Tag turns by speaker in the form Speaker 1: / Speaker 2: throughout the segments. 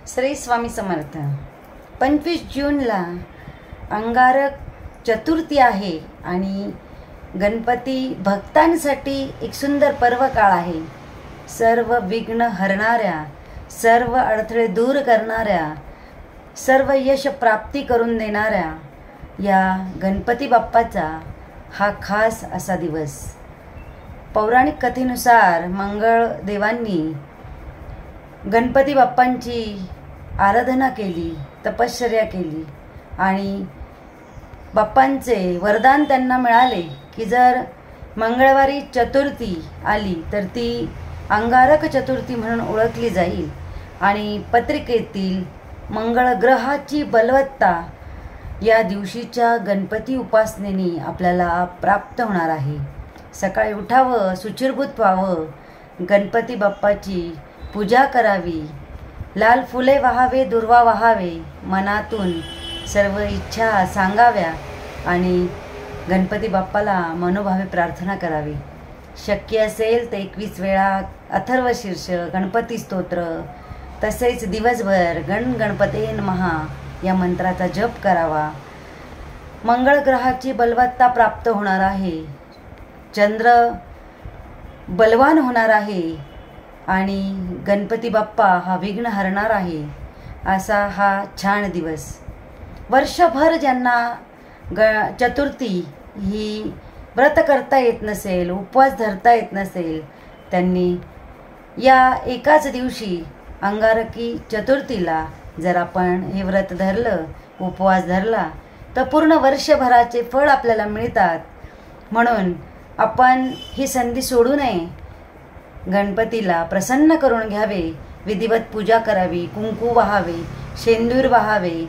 Speaker 1: श्री स्वामी समर्थ। 25 जूनला अंगारक चतुर्थी आहे आणि गणपती भक्तांसाठी एक सुंदर पर्व काळ आहे। सर्व विघ्न हरणाऱ्या, सर्व अडथळे दूर करणाऱ्या, सर्व यश प्राप्ती करून देणाऱ्या या गणपती बाप्पाचा हा खास असा दिवस। पौराणिक कथेनुसार मंगळ देवांनी गणपती बाप्पांची आराधना केली, तपश्चर्या केली आणि बाप्पांचे वरदान त्यांना मिळाले की जर मंगळवारी चतुर्थी आली तर ती अंगारक चतुर्थी म्हणून ओळखली जाईल आणि पत्रिकेतील मंगळ ग्रहाची बलवत्ता या दिवशीच्या गणपती उपासनेने आपल्याला प्राप्त होणार आहे। सकाळी उठावं, शुचिर्भूत व्हावं, गणपती बाप्पाची पूजा करावी, लाल फुले वाहावे, दुर्वा वाहावे, मनातून सर्व इच्छा सांगाव्या आणि गणपती बाप्पाला मनोभावे प्रार्थना करावी। शक्य असेल तर 21 वेळा अथर्वशीर्ष गणपती स्तोत्र तसेच दिवसभर गण गणपते नमः या मंत्राचा जप करावा। मंगळ ग्रहाची बलवत्ता प्राप्त होणार आहे, चंद्र बलवान होणार आहे आणि गणपती बाप्पा हा विघ्न हरणार आहे। असा हा छान दिवस। वर्षभर ज्यांना चतुर्थी ही व्रत करता येत नसेल, उपवास धरता येत नसेल, त्यांनी या एकाच दिवशी अंगारकी चतुर्थीला जर आपण हे व्रत धरलं, उपवास धरला तर पूर्ण वर्षभराचे फळ आपल्याला मिळतात। म्हणून आपण ही संधी सोडू नये। गणपतीला प्रसन्न करून घ्यावे, विधिवत पूजा करावी, कुंकू वाहावे, शेंदूर वाहावे,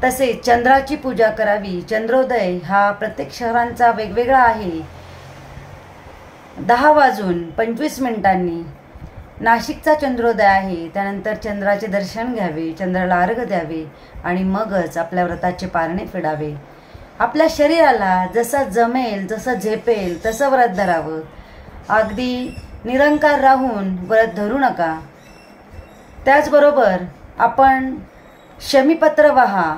Speaker 1: तसेच चंद्राची पूजा करावी। चंद्रोदय हा प्रत्येक शहरांचा वेगवेगळा आहे। 10:25 नाशिकचा चंद्रोदय आहे। त्यानंतर चंद्राचे दर्शन घ्यावे, चंद्राला अर्घ्य द्यावे आणि मगच आपल्या व्रताचे पारणे फेडावे। आपल्या शरीराला जसा जमेल, जसं झेपेल तसं व्रत धरावं। अगदी निरंकार राहून व्रत धरू नका। त्याचबरोबर आपण शमीपत्र वाहा।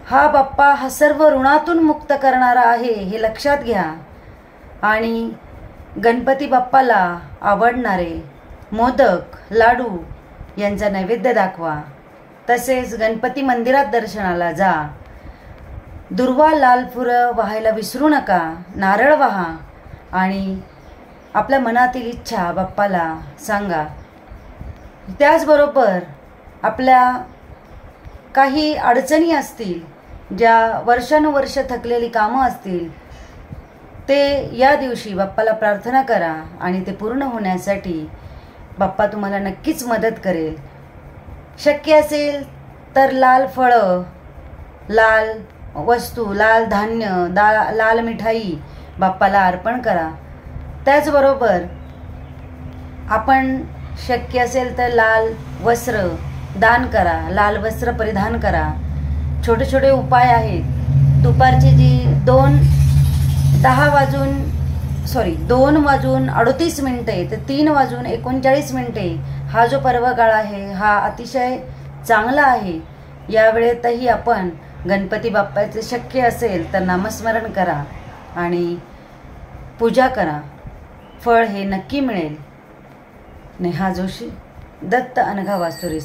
Speaker 1: हा बाप्पा हा सर्व ऋणातून मुक्त करणारा आहे हे लक्षात घ्या आणि गणपती बाप्पाला आवडणारे मोदक, लाडू यांचा नैवेद्य दाखवा। तसेच गणपती मंदिरात दर्शनाला जा। दुर्वा, लाल फुलं वाहायला विसरू नका, नारळ वाहा आणि आपल्या मनातील इच्छा बाप्पाला सांगा। त्याचबरोबर आपल्या काही अडचणी असतील, ज्या वर्षानुवर्ष थकलेली कामं असतील, ते या दिवशी बाप्पाला प्रार्थना करा आणि ते पूर्ण होण्यासाठी बाप्पा तुम्हाला नक्कीच मदत करेल। शक्य असेल तर लाल फळं, लाल वस्तू, लाल धान्य, लाल मिठाई बाप्पाला अर्पण करा। त्याचबरोबर आपण शक्य असेल तर लाल वस्त्र दान करा, लाल वस्त्र परिधान करा। छोटे छोटे उपाय आहेत। दुपारची जी 2:38 ते 3:39 हा जो पर्वकाळ आहे हा अतिशय चांगला आहे। या वेळेतही आपण गणपती बाप्पाचे शक्य असेल तर नामस्मरण करा आणि पूजा करा। फळ हे नक्की मिळेल। नेहा जोशी, दत्त अनघा वास्तुरी।